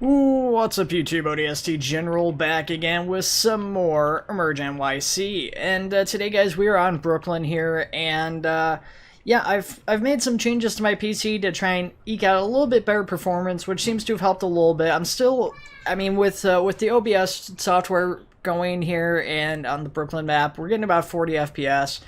Ooh, what's up YouTube, ODST General back again with some more EmergeNYC. And today guys, we are on Brooklyn here, and yeah, I've made some changes to my PC to try and eke out a little bit better performance, which seems to have helped a little bit. I'm still, I mean, with the OBS software going here and on the Brooklyn map, we're getting about 40 FPS.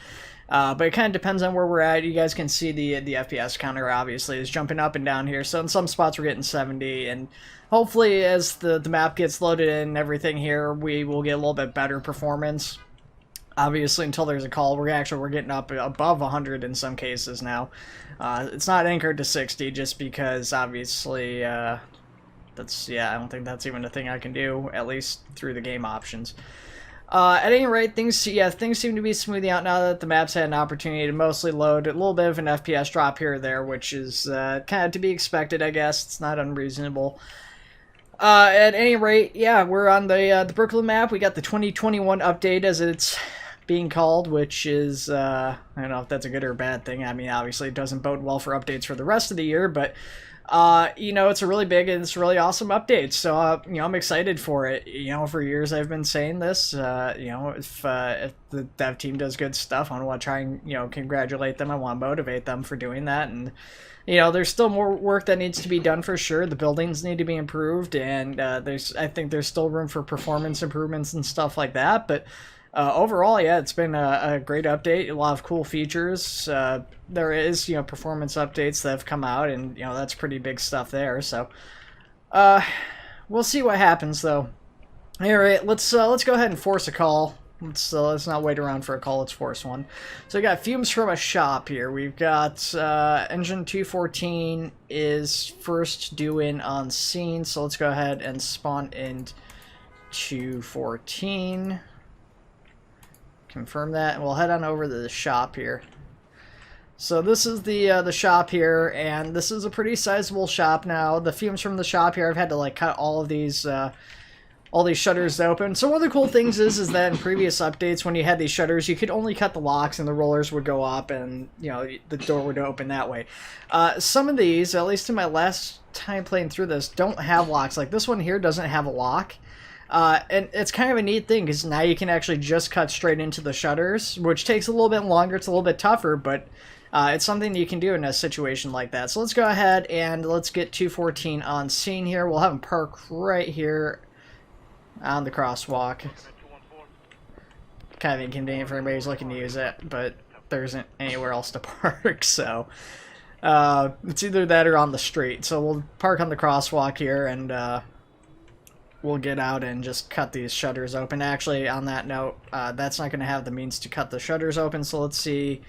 But it kind of depends on where we're at. You guys can see the FPS counter obviously is jumping up and down here. So in some spots we're getting 70, and hopefully as the map gets loaded in and everything here, we will get a little bit better performance. Obviously until there's a call, we're getting up above 100 in some cases now. It's not anchored to 60 just because obviously I don't think that's even a thing I can do, at least through the game options. At any rate, things seem to be smoothing out now that the map's had an opportunity to mostly load. A little bit of an FPS drop here or there, which is kind of to be expected, I guess. It's not unreasonable. At any rate, yeah, we're on the Brooklyn map. We got the 2021 update, as it's being called, which is, I don't know if that's a good or a bad thing. I mean, obviously it doesn't bode well for updates for the rest of the year, but you know, it's a really big and it's a really awesome update, so you know, I'm excited for it. You know, for years I've been saying this. You know, if the dev team does good stuff, I want to try and, you know, congratulate them. I want to motivate them for doing that, and you know, there's still more work that needs to be done for sure. The buildings need to be improved, and I think there's still room for performance improvements and stuff like that, but overall, yeah, it's been a great update. A lot of cool features. There is, you know, performance updates that have come out, and you know, that's pretty big stuff there. So, we'll see what happens though. All right, let's go ahead and force a call. Let's not wait around for a call. Let's force one. So we got fumes from a shop here. We've got engine 214 is first due in on scene. So let's go ahead and spawn in 214. Confirm that, and we'll head on over to the shop here. So this is the shop here, and this is a pretty sizable shop now. The fumes from the shop here, I've had to like cut all these shutters open. So one of the cool things is that in previous updates, when you had these shutters, you could only cut the locks and the rollers would go up, and you know, the door would open that way. Some of these, at least in my last time playing through this, don't have locks. Like this one here doesn't have a lock. And it's kind of a neat thing because now you can actually just cut straight into the shutters, which takes a little bit longer. It's a little bit tougher, but it's something you can do in a situation like that. So let's go ahead and let's get 214 on scene here. We'll have him park right here on the crosswalk. Kind of inconvenient for anybody who's looking to use it, but there isn't anywhere else to park, so it's either that or on the street. So we'll park on the crosswalk here, and we'll get out and just cut these shutters open. Actually, on that note, that's not going to have the means to cut the shutters open, so let's see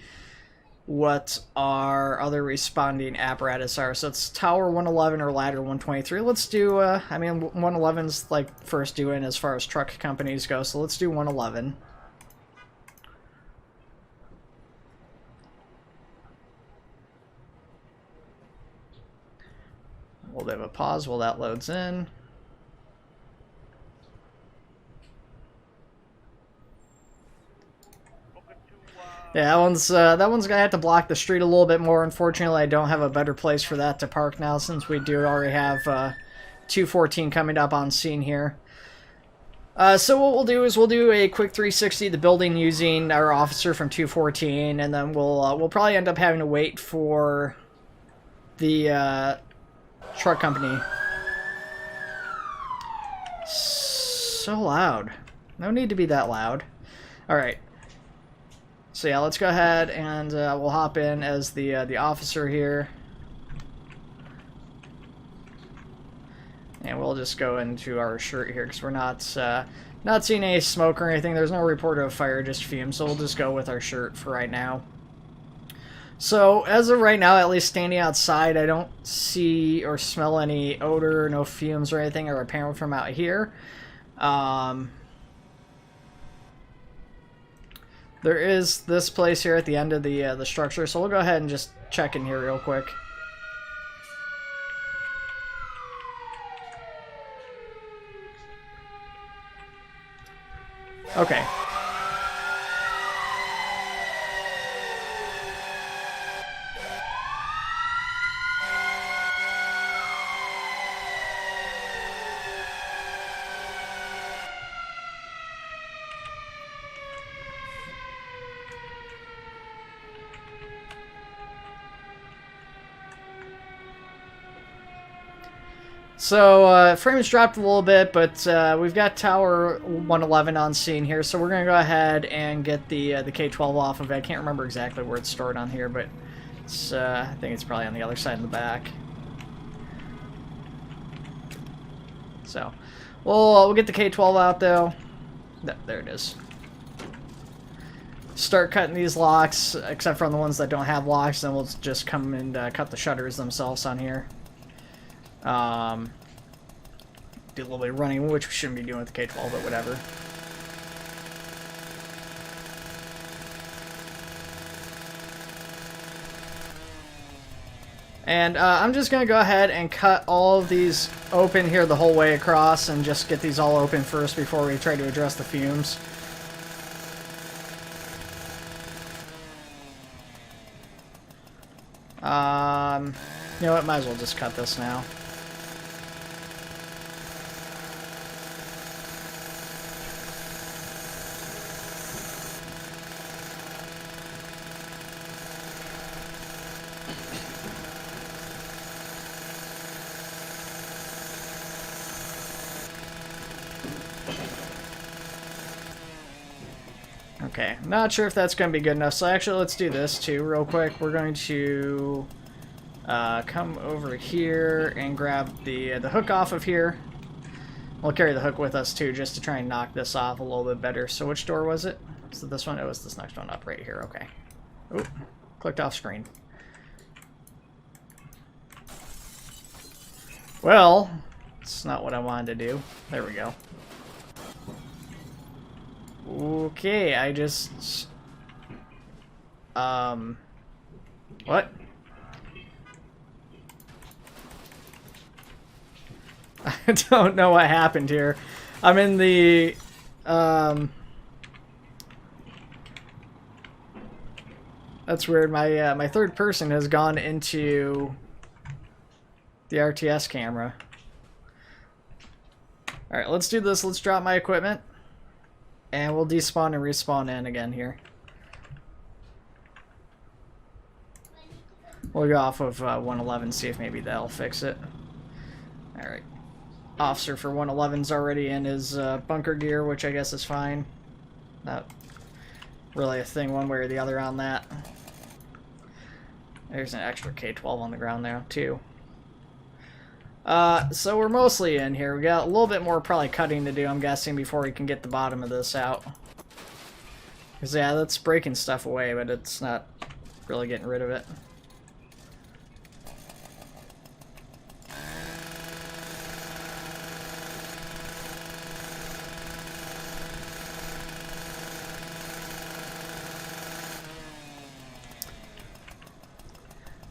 what our other responding apparatus are. So it's Tower 111 or Ladder 123. Let's do, I mean, 111's like first due in as far as truck companies go, so let's do 111. We'll have a pause while that loads in. Yeah, that one's gonna have to block the street a little bit more. Unfortunately, I don't have a better place for that to park now, since we do already have 214 coming up on scene here. So what we'll do is we'll do a quick 360 the building using our officer from 214, and then we'll probably end up having to wait for the truck company. So loud. No need to be that loud. All right. So yeah, let's go ahead and we'll hop in as the officer here, and we'll just go into our shirt here because we're not seeing any smoke or anything. There's no report of fire, just fumes. So we'll just go with our shirt for right now. So as of right now, at least standing outside, I don't see or smell any odor, no fumes or anything are apparent from out here. There is this place here at the end of the structure, so we'll go ahead and just check in here real quick. Okay. So, frames dropped a little bit, but we've got Tower 111 on scene here, so we're going to go ahead and get the K-12 off of it. I can't remember exactly where it's stored on here, but it's, I think it's probably on the other side in the back. So, we'll get the K-12 out, though. There it is. Start cutting these locks, except for on the ones that don't have locks, then we'll just come and cut the shutters themselves on here. Do a little bit of running, which we shouldn't be doing with the K-12, but whatever. And I'm just going to go ahead and cut all of these open here the whole way across and just get these all open first before we try to address the fumes. You know what, might as well just cut this now. Okay, not sure if that's going to be good enough, so actually let's do this too real quick. We're going to come over here and grab the hook off of here. We'll carry the hook with us too, just to try and knock this off a little bit better. So which door was it? Was it this one? It was this next one up right here. Okay. Oop, clicked off screen. Well, it's not what I wanted to do. There we go. Okay, I just... What? I don't know what happened here. I'm in the... That's weird. My third person has gone into the RTS camera. Alright, let's do this. Let's drop my equipment. And we'll despawn and respawn in again here. We'll go off of 111, see if maybe that'll fix it. Alright. Officer for 111's already in his bunker gear, which I guess is fine. Not really a thing one way or the other on that. There's an extra K-12 on the ground now, too. So we're mostly in here. We got a little bit more probably cutting to do, I'm guessing, before we can get the bottom of this out. Because, yeah, that's breaking stuff away, but it's not really getting rid of it.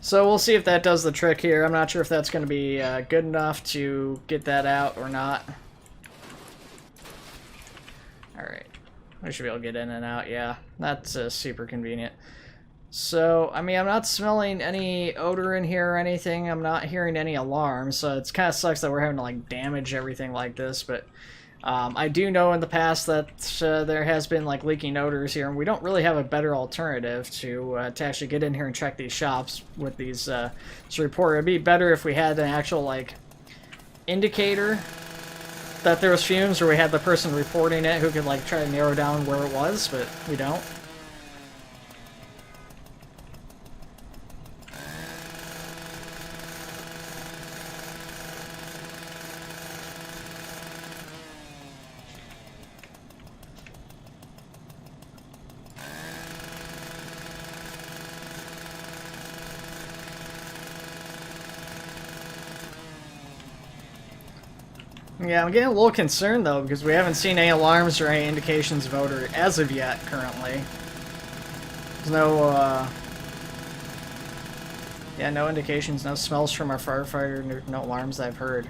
So we'll see if that does the trick here. I'm not sure if that's going to be good enough to get that out or not. Alright. We should be able to get in and out, yeah. That's super convenient. So, I mean, I'm not smelling any odor in here or anything. I'm not hearing any alarms, so it kind of sucks that we're having to, like, damage everything like this, but... I do know in the past that there has been like leaking odors here, and we don't really have a better alternative to actually get in here and check these shops with these to report. It'd be better if we had an actual like indicator that there was fumes, or we had the person reporting it who could like try to narrow down where it was, but we don't. Yeah, I'm getting a little concerned though, because we haven't seen any alarms or any indications of odor as of yet, currently. There's no, yeah, no indications, no smells from our firefighter, no alarms that I've heard.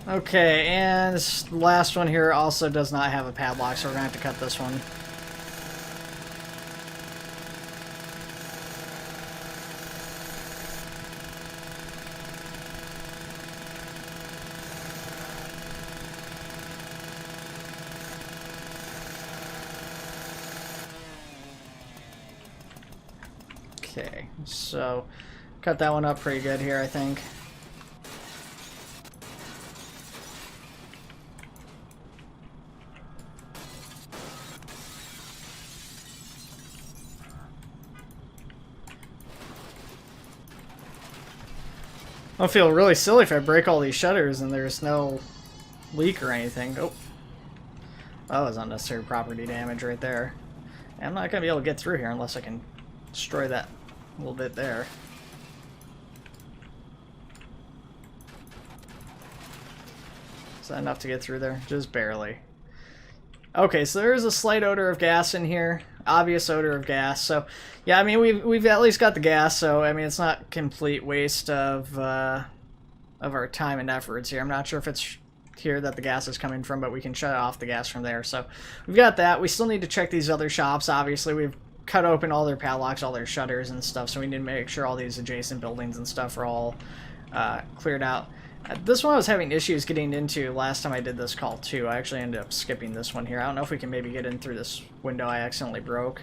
Okay, and this last one here also does not have a padlock, so we're gonna have to cut this one. Okay, so cut that one up pretty good here, I think. I'll feel really silly if I break all these shutters and there's no leak or anything. Oh, that was unnecessary property damage right there. I'm not going to be able to get through here unless I can destroy that little bit there. Is that enough to get through there? Just barely. Okay, so there is a slight odor of gas in here. Obvious odor of gas. So, yeah, I mean, we've at least got the gas, so, I mean, it's not complete waste of our time and efforts here. I'm not sure if it's here that the gas is coming from, but we can shut off the gas from there. So, we've got that. We still need to check these other shops. Obviously, we've cut open all their padlocks, all their shutters and stuff, so we need to make sure all these adjacent buildings and stuff are all cleared out. This one I was having issues getting into last time I did this call too. I actually ended up skipping this one here. I don't know if we can maybe get in through this window I accidentally broke.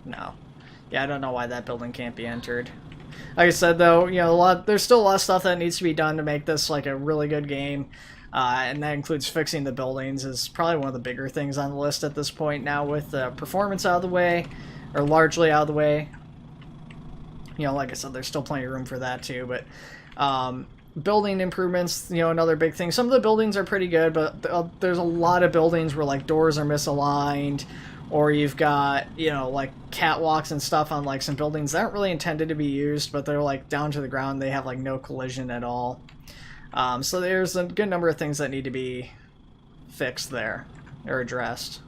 No. Yeah, I don't know why that building can't be entered. Like I said though, you know, there's still a lot of stuff that needs to be done to make this like a really good game. And that includes fixing the buildings is probably one of the bigger things on the list at this point now with the performance out of the way, or largely out of the way. You know, like I said, there's still plenty of room for that too, but building improvements, you know, another big thing. Some of the buildings are pretty good, but there's a lot of buildings where like doors are misaligned, or you've got, you know, like catwalks and stuff on like some buildings that aren't really intended to be used, but they're like down to the ground. They have like no collision at all. So there's a good number of things that need to be fixed there or addressed.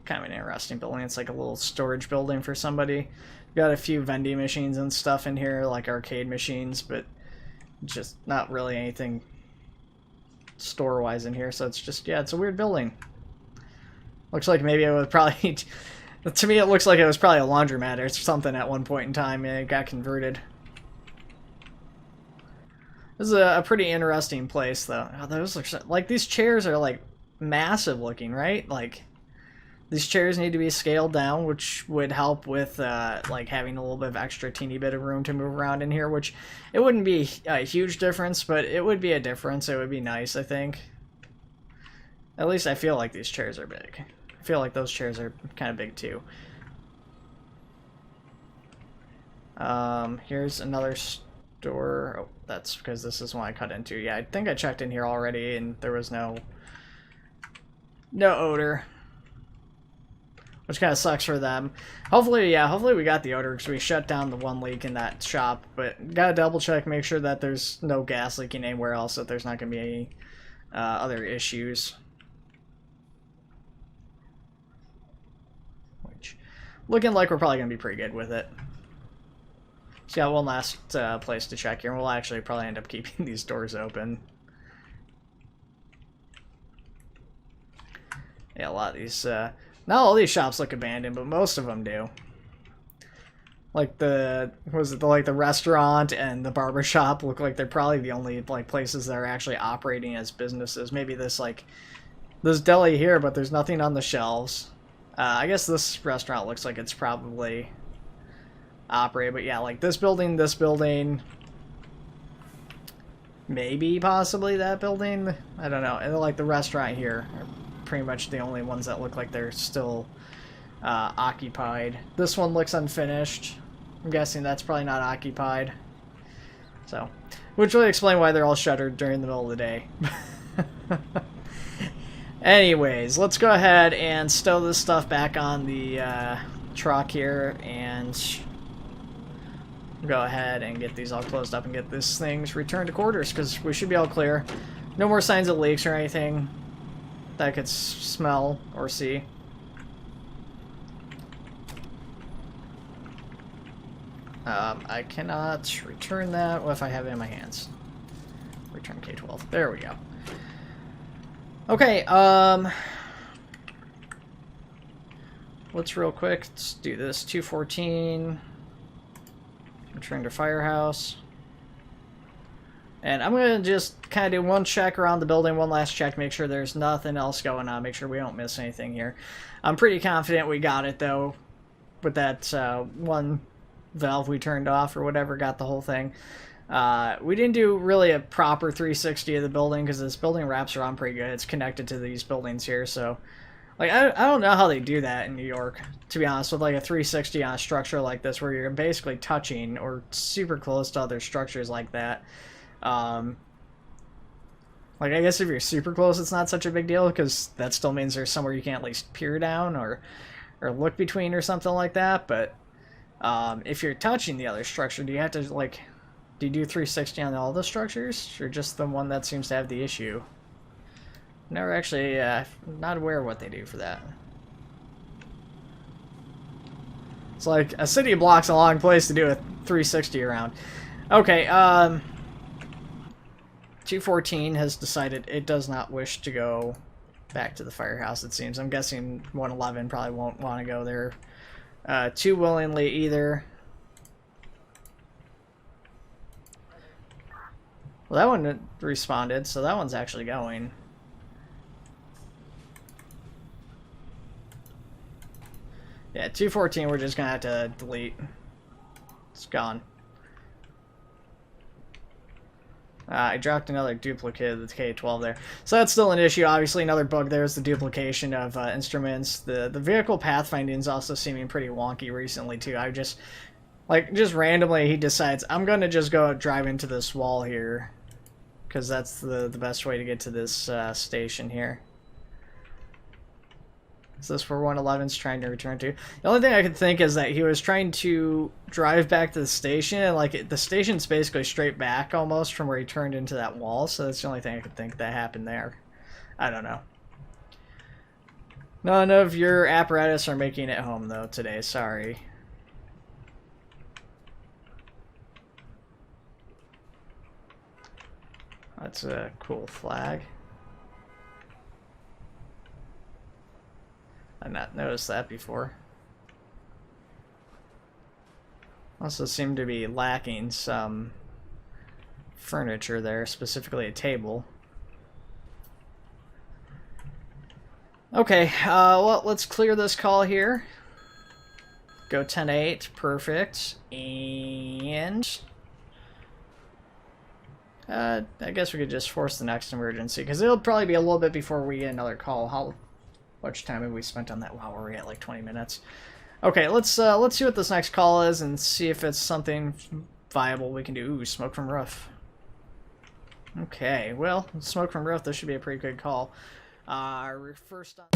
Kind of an interesting building. It's like a little storage building for somebody. Got a few vending machines and stuff in here, like arcade machines, but just not really anything store-wise in here. So it's just, yeah, it's a weird building. Looks like maybe it was probably, to me it looks like it was probably a laundromat or something at one point in time, and it got converted. This is a pretty interesting place, though. Oh, those look like these chairs are like massive looking, right? Like, these chairs need to be scaled down, which would help with like having a little bit of extra teeny bit of room to move around in here, which it wouldn't be a huge difference, but it would be a difference. It would be nice, I think. At least I feel like these chairs are big. I feel like those chairs are kind of big too. Here's another store. Oh, that's because this is one I cut into. Yeah, I think I checked in here already and there was no odor. Which kind of sucks for them. Hopefully, yeah, hopefully we got the odor because we shut down the one leak in that shop. But gotta double check, make sure that there's no gas leaking anywhere else, that there's not going to be any other issues. Which, looking like we're probably going to be pretty good with it. So yeah, one last place to check here, and we'll actually probably end up keeping these doors open. Yeah, a lot of these... not all these shops look abandoned, but most of them do. Like the restaurant and the barber shop look like they're probably the only like places that are actually operating as businesses. Maybe this deli here, but there's nothing on the shelves. I guess this restaurant looks like it's probably operated, but yeah, like this building, maybe possibly that building. I don't know. And like the restaurant here are pretty much the only ones that look like they're still occupied. This one looks unfinished. I'm guessing that's probably not occupied. So, which would explain why they're all shuttered during the middle of the day. Anyways, let's go ahead and stow this stuff back on the truck here and go ahead and get these all closed up and get these things returned to quarters, because we should be all clear. No more signs of leaks or anything that I could smell or see. I cannot return that. What if I have it in my hands? Return K-12. There we go. Okay, let's real quick, let's do this. 214. Return to Firehouse. And I'm going to just kind of do one check around the building, one last check, make sure there's nothing else going on, make sure we don't miss anything here. I'm pretty confident we got it, though, with that one valve we turned off or whatever, got the whole thing. We didn't do really a proper 360 of the building because this building wraps around pretty good. It's connected to these buildings here, so... Like, I don't know how they do that in New York, to be honest, with like a 360 on a structure like this where you're basically touching or super close to other structures like that. Like, I guess if you're super close, it's not such a big deal because that still means there's somewhere you can at least peer down or look between or something like that. But if you're touching the other structure, do you have to, like, do you do 360 on all the structures or just the one that seems to have the issue? Never actually, not aware of what they do for that. It's like a city block's a long place to do a 360 around. Okay, 214 has decided it does not wish to go back to the firehouse, it seems. I'm guessing 111 probably won't want to go there too willingly either. Well, that one responded, so that one's actually going. Yeah, 214 we're just gonna have to delete. It's gone. I dropped another duplicate of the K-12 there. So that's still an issue. Obviously, another bug there is the duplication of instruments. The vehicle pathfinding is also seeming pretty wonky recently, too. I just, like, just randomly he decides, I'm going to just go drive into this wall here. Because that's the best way to get to this station here. Is this where 111's trying to return to? The only thing I could think is that he was trying to drive back to the station, and like the station's basically straight back almost from where he turned into that wall, so that's the only thing I could think that happened there. I don't know. None of your apparatus are making it home though today, sorry. That's a cool flag. I've not noticed that before. Also seem to be lacking some furniture there, specifically a table. Okay, well, let's clear this call here. Go 10-8, perfect. And I guess we could just force the next emergency, because it'll probably be a little bit before we get another call. How much time have we spent on that? Wow, we're at like 20 minutes. Okay, let's see what this next call is and see if it's something viable we can do. Ooh, smoke from roof. Okay, well, smoke from roof, this should be a pretty good call. First on